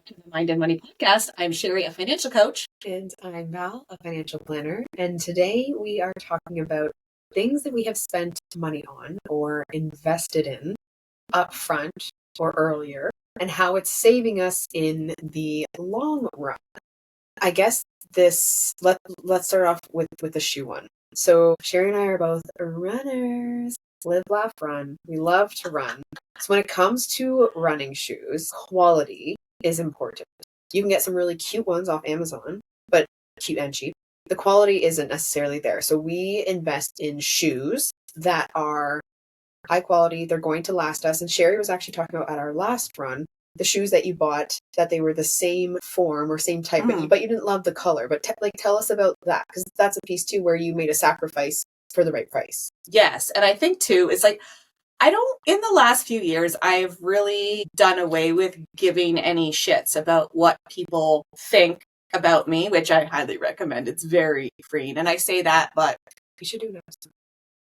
to the Mind and Money podcast. I'm Sherry, a financial coach. And I'm Val, a financial planner. And today we are talking about things that we have spent money on or invested in upfront or earlier and how it's saving us in the long run. I guess let's start off with the shoe one. So Sherry and I are both runners. Live, laugh, run. We love to run. So when it comes to running shoes, quality is important. You can get some really cute ones off Amazon, but cute and cheap. The quality isn't necessarily there. So we invest in shoes that are high quality. They're going to last us. And Sherry was actually talking about at our last run, the shoes that you bought, that they were the same form or same type, but you didn't love the color. But tell us about that, because that's a piece too where you made a sacrifice for the right price. Yes. And I think too, it's like, in the last few years, I've really done away with giving any shits about what people think about me, which I highly recommend. It's very freeing. And I say that, but you should do next.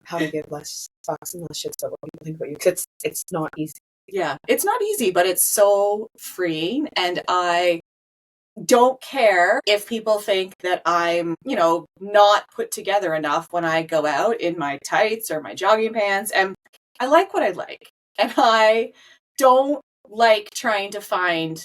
How to give less fucks and less shits about what people think about you. Because it's not easy. Yeah, it's not easy, but it's so freeing. And I don't care if people think that I'm, not put together enough when I go out in my tights or my jogging pants. And I like what I like. And I don't like trying to find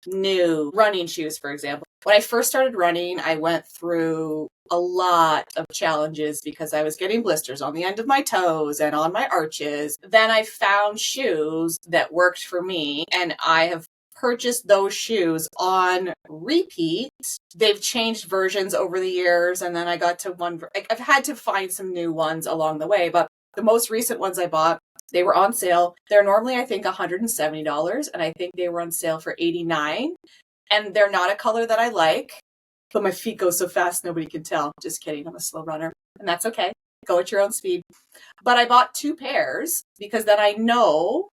new running shoes, for example. When I first started running, I went through a lot of challenges because I was getting blisters on the end of my toes and on my arches. Then I found shoes that worked for me, and I have purchased those shoes on repeat. They've changed versions over the years, and then I got to one. I've had to find some new ones along the way, but the most recent ones I bought, they were on sale. They're normally, I think, $170, and I think they were on sale for $89. And they're not a color that I like, but my feet go so fast nobody can tell. Just kidding, I'm a slow runner, and that's okay. Go at your own speed. But I bought 2 pairs because then I know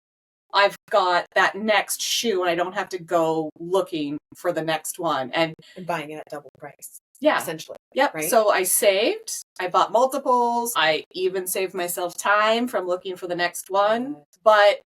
I've got that next shoe and I don't have to go looking for the next one. And buying it at double price. Yeah. Essentially. Yep. Right? So I saved. I bought multiples. I even saved myself time from looking for the next one. But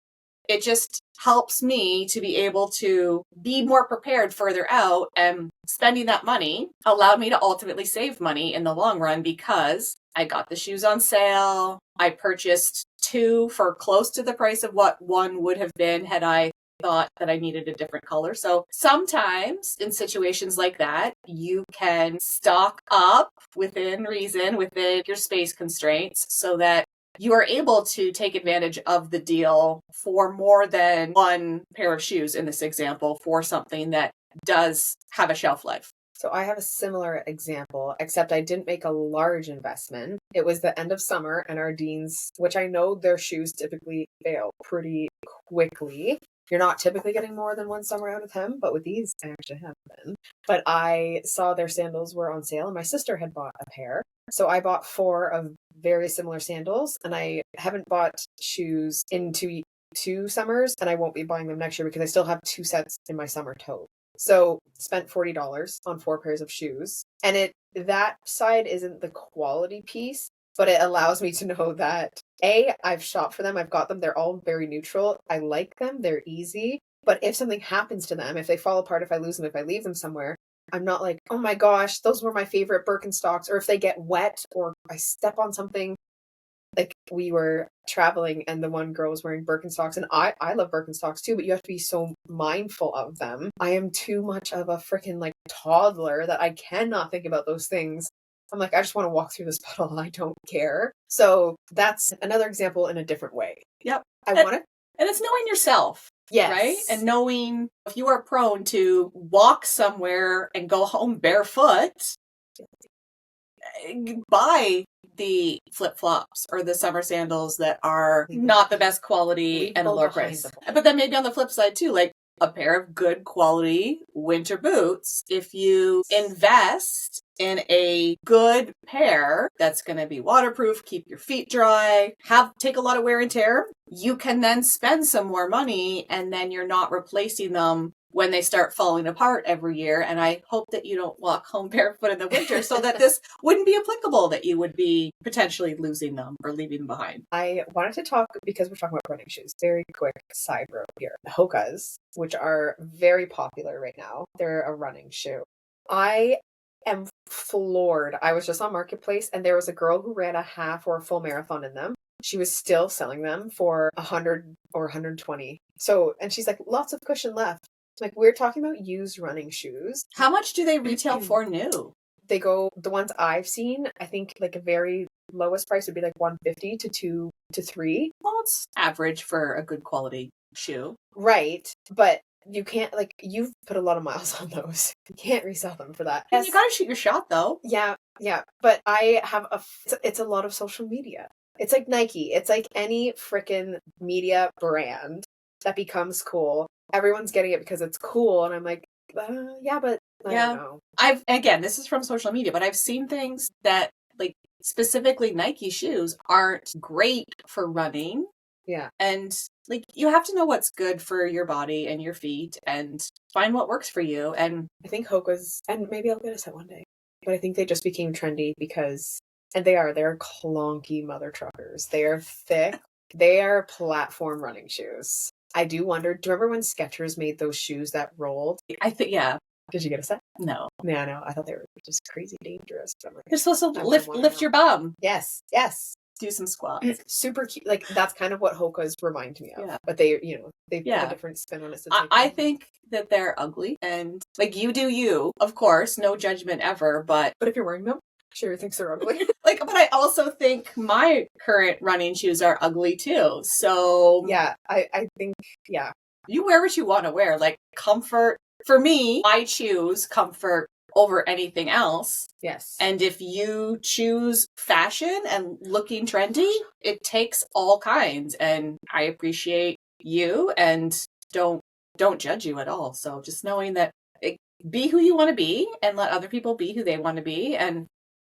it just helps me to be able to be more prepared further out, and spending that money allowed me to ultimately save money in the long run because I got the shoes on sale. I purchased 2 for close to the price of what one would have been had I thought that I needed a different color. So sometimes in situations like that, you can stock up within reason, within your space constraints, so that you are able to take advantage of the deal for more than one pair of shoes in this example for something that does have a shelf life. So I have a similar example, except I didn't make a large investment. It was the end of summer and our Deans, which I know their shoes typically fail pretty quickly. You're not typically getting more than one summer out of them, but with these, I actually have been. But I saw their sandals were on sale, and my sister had bought a pair. So I bought 4 of very similar sandals, and I haven't bought shoes in two summers, and I won't be buying them next year because I still have 2 sets in my summer toe. So spent $40 on 4 pairs of shoes. And that side isn't the quality piece, but it allows me to know that I've shopped for them. I've got them. They're all very neutral. I like them. They're easy. But if something happens to them, if they fall apart, if I lose them, if I leave them somewhere, I'm not like, oh my gosh, those were my favorite Birkenstocks. Or if they get wet or I step on something. Like we were traveling and the one girl was wearing Birkenstocks, and I love Birkenstocks too, but you have to be so mindful of them. I am too much of a freaking like toddler that I cannot think about those things. I'm like, I just want to walk through this puddle and I don't care. So that's another example in a different way. Yep. And it's knowing yourself. Yes. Right? And knowing if you are prone to walk somewhere and go home barefoot, buy the flip-flops or the summer sandals that are not the best quality and a lower price. But then maybe on the flip side too, like a pair of good quality winter boots. If you invest in a good pair that's going to be waterproof, keep your feet dry, take a lot of wear and tear, you can then spend some more money, and then you're not replacing them when they start falling apart every year. And I hope that you don't walk home barefoot in the winter so that this wouldn't be applicable, that you would be potentially losing them or leaving them behind. I wanted to talk, because we're talking about running shoes, very quick side road here. Hokas, which are very popular right now. They're a running shoe. I am floored. I was just on Marketplace and there was a girl who ran a half or a full marathon in them. She was still selling them for 100 or 120. So, and she's like, lots of cushion left. Like, we're talking about used running shoes. How much do they retail for new? They go, the ones I've seen, I think like a very lowest price would be like 150 to 2 to 3. Well, it's average for a good quality shoe. Right. But you can't, like, you've put a lot of miles on those. You can't resell them for that. And you gotta shoot your shot though. Yeah. But I have it's a lot of social media. It's like Nike. It's like any freaking media brand that becomes cool. Everyone's getting it because it's cool. And I'm like, yeah, but I don't know. Again, this is from social media, but I've seen things that, like, specifically Nike shoes aren't great for running. Yeah. And, like, you have to know what's good for your body and your feet and find what works for you. And I think Hoka's, and maybe I'll get a set one day, but I think they just became trendy because, and they're clunky mother truckers. They are thick. They are platform running shoes. I do wonder, do you remember when Skechers made those shoes that rolled? I think, yeah. Did you get a set? No. Yeah, no. I thought they were just crazy dangerous. Like, you're supposed to lift your bum. Yes. Do some squats. It's super cute. Like, that's kind of what Hoka's remind me of. Yeah. But they put a different spin on it. So I think that they're ugly, and, like, you do you, of course, no judgment ever, but if you're wearing them, Sherry thinks they're ugly. Like, but I also think my current running shoes are ugly too. So yeah, I think, yeah. You wear what you want to wear. Like, comfort. For me, I choose comfort over anything else. Yes. And if you choose fashion and looking trendy, it takes all kinds. And I appreciate you and don't judge you at all. So just knowing that, be who you want to be and let other people be who they want to be. And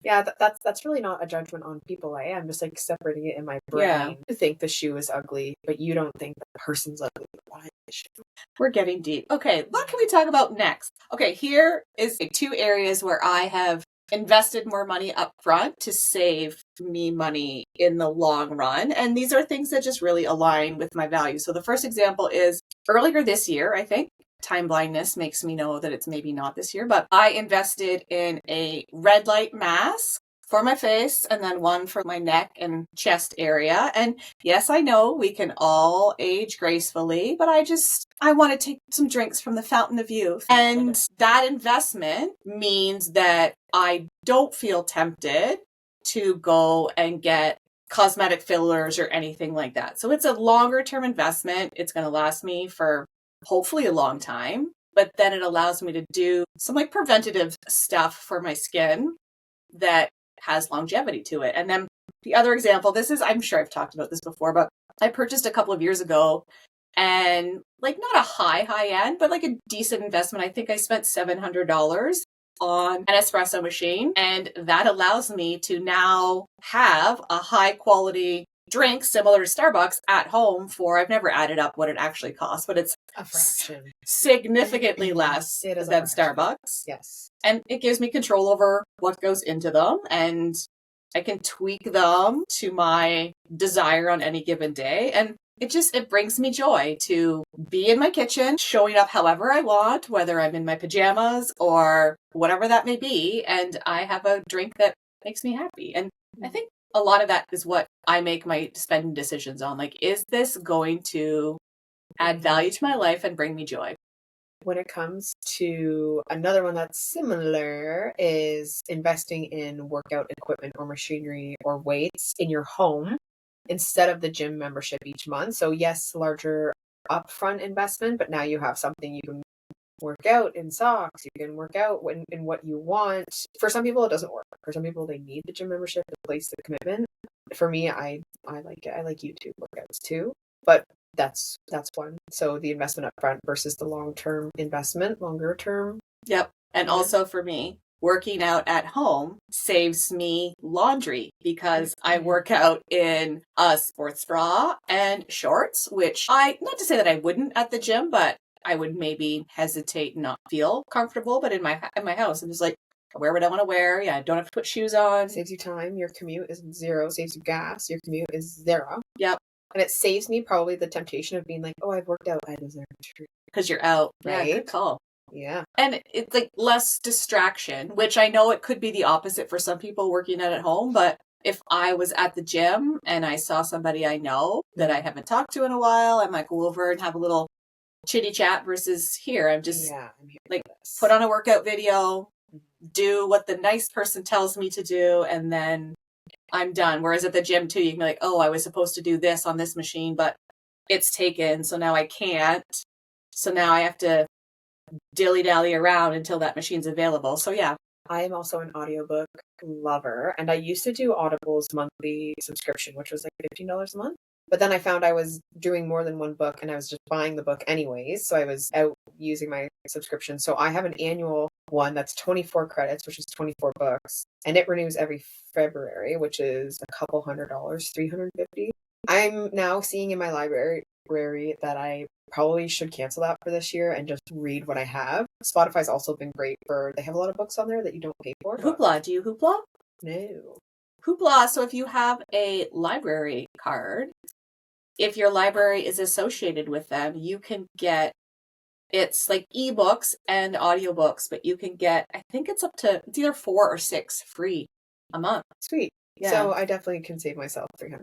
yeah, that's really not a judgment on people. I'm just like separating it in my brain. Yeah. You think the shoe is ugly, but you don't think the person's ugly. Why the shoe? We're getting deep. Okay, what can we talk about next? Okay, here is 2 areas where I have invested more money up front to save me money in the long run. And these are things that just really align with my values. So the first example is earlier this year, I think. Time blindness makes me know that it's maybe not this year, but I invested in a red light mask for my face and then one for my neck and chest area. And yes, I know we can all age gracefully, but I want to take some drinks from the fountain of youth. And that investment means that I don't feel tempted to go and get cosmetic fillers or anything like that. So it's a longer term investment. It's going to last me for hopefully a long time, but then it allows me to do some like preventative stuff for my skin that has longevity to it. And then the other example, I'm sure I've talked about this before, but I purchased a couple of years ago and like not a high end, but like a decent investment. I think I spent $700 on an espresso machine, and that allows me to now have a high quality drink similar to Starbucks at home I've never added up what it actually costs, but it's a fraction, significantly less than Starbucks. Yes. And it gives me control over what goes into them, and I can tweak them to my desire on any given day. And it brings me joy to be in my kitchen, showing up however I want, whether I'm in my pajamas or whatever that may be. And I have a drink that makes me happy. And I think a lot of that is what I make my spending decisions on. Like, is this going to add value to my life and bring me joy? When it comes to another one that's similar is investing in workout equipment or machinery or weights in your home instead of the gym membership each month. So yes, larger upfront investment, but now you have something you can work out in socks. You can work out in what you want. For some people, it doesn't work. For some people, they need the gym membership to place the commitment. For me, I like it. I like YouTube workouts too, but that's one. So the investment up front versus the long-term investment, longer term. Yep. And also for me, working out at home saves me laundry because I work out in a sports bra and shorts, which not to say that I wouldn't at the gym, but I would maybe hesitate and not feel comfortable. But in my house, I'm just like, I wear what I want to wear. Yeah, I don't have to put shoes on. Saves you time. Your commute is zero. Saves you gas. Your commute is zero. Yep. And it saves me probably the temptation of being like, oh, I've worked out. I deserve a treat. Because you're out. Right? Yeah, good call. Yeah. And it's like less distraction, which I know it could be the opposite for some people working out at home. But if I was at the gym and I saw somebody I know that I haven't talked to in a while, I might go over and have a little chitty chat versus here. I'm just like, put on a workout video, do what the nice person tells me to do, and then I'm done. Whereas at the gym too, you can be like, oh, I was supposed to do this on this machine, but it's taken. So now I can't. So now I have to dilly-dally around until that machine's available. So yeah. I am also an audiobook lover, and I used to do Audible's monthly subscription, which was like $15 a month. But then I found I was doing more than one book, and I was just buying the book anyways, so I was out using my subscription. So I have an annual one that's 24 credits, which is 24 books, and it renews every February, which is a couple $100, $350. I'm now seeing in my library that I probably should cancel that for this year and just read what I have. Spotify's also been great they have a lot of books on there that you don't pay for. Hoopla. Do you Hoopla? No. Hoopla. So if you have a library card, if your library is associated with them, you can get, it's like ebooks and audiobooks, but you can get, I think it's either 4 or 6 free a month. Sweet. Yeah. So I definitely can save myself $300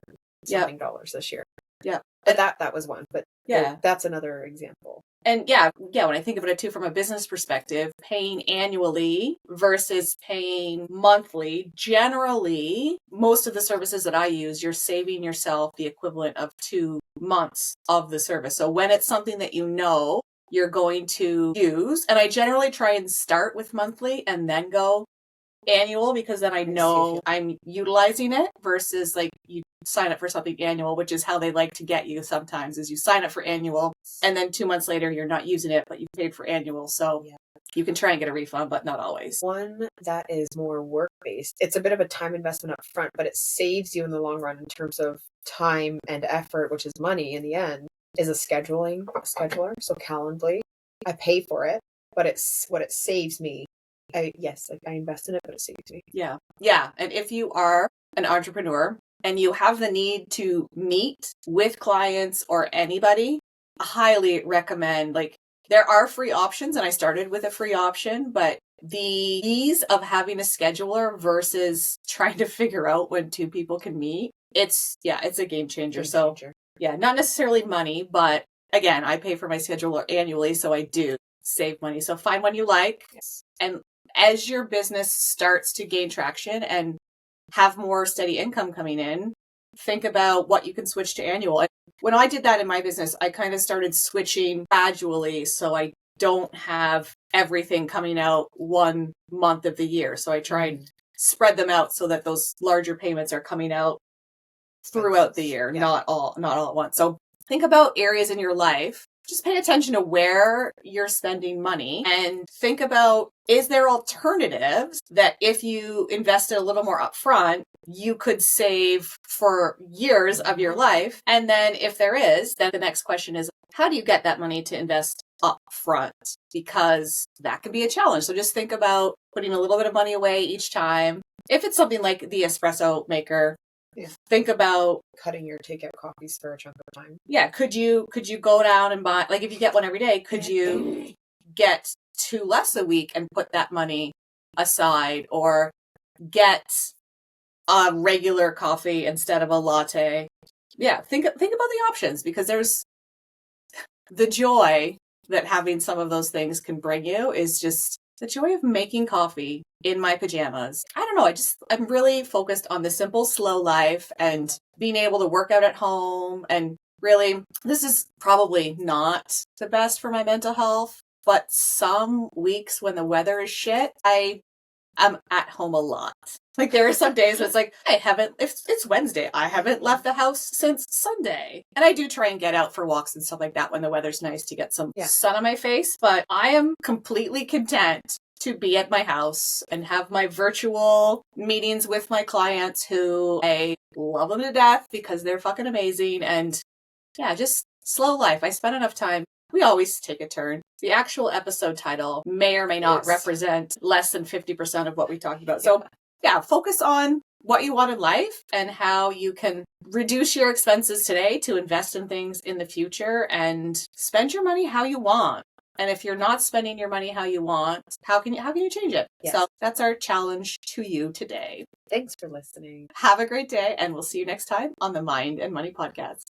something this year. Yeah. But that was one. But yeah, that's another example. And yeah, when I think of it too from a business perspective, paying annually versus paying monthly, generally, most of the services that I use, you're saving yourself the equivalent of 2 months of the service. So when it's something that you know you're going to use, and I generally try and start with monthly and then go annual, because then I know I'm utilizing it, versus like you sign up for something annual, which is how they like to get you sometimes, is you sign up for annual and then 2 months later you're not using it, but you paid for annual. So you can try and get a refund, but not always. One that is more work-based, it's a bit of a time investment up front, but it saves you in the long run in terms of time and effort, which is money in the end, is a scheduler. So Calendly, I pay for it, but it's what it saves me. I invest in it, but it saves me. Yeah. Yeah. And if you are an entrepreneur and you have the need to meet with clients or anybody, I highly recommend, like, there are free options, and I started with a free option, but the ease of having a scheduler versus trying to figure out when 2 people can meet, it's a game changer. Yeah, not necessarily money, but again, I pay for my scheduler annually, so I do save money. So find one you like. Yes. And as your business starts to gain traction and have more steady income coming in, think about what you can switch to annual. And when I did that in my business, I kind of started switching gradually, so I don't have everything coming out 1 month of the year. So I try and spread them out so that those larger payments are coming out throughout the year, not all at once. So think about areas in your life. Just pay attention to where you're spending money and think about, is there alternatives that if you invested a little more upfront, you could save for years of your life? And then if there is, then the next question is, how do you get that money to invest upfront? Because that can be a challenge. So just think about putting a little bit of money away each time. If it's something like the espresso maker, think about cutting your takeout coffees for a chunk of time. Yeah. Could you go down and buy, like, if you get one every day, could you get 2 less a week and put that money aside, or get a regular coffee instead of a latte? Yeah. Think about the options, because there's the joy that having some of those things can bring you is just the joy of making coffee in my pajamas. I don't know. I'm really focused on the simple, slow life and being able to work out at home. And really, this is probably not the best for my mental health, but some weeks when the weather is shit, I'm at home a lot. Like, there are some days where it's like, it's Wednesday, I haven't left the house since Sunday. And I do try and get out for walks and stuff like that when the weather's nice to get some sun on my face. But I am completely content to be at my house and have my virtual meetings with my clients, who I love them to death because they're fucking amazing. And yeah, just slow life. I spend enough time. we always take a turn. The actual episode title may or may not represent less than 50% of what we talked about. So yeah, focus on what you want in life and how you can reduce your expenses today to invest in things in the future and spend your money how you want. And if you're not spending your money how you want, how can you change it? Yes. So that's our challenge to you today. Thanks for listening. Have a great day, and we'll see you next time on the Mind and Money Podcast.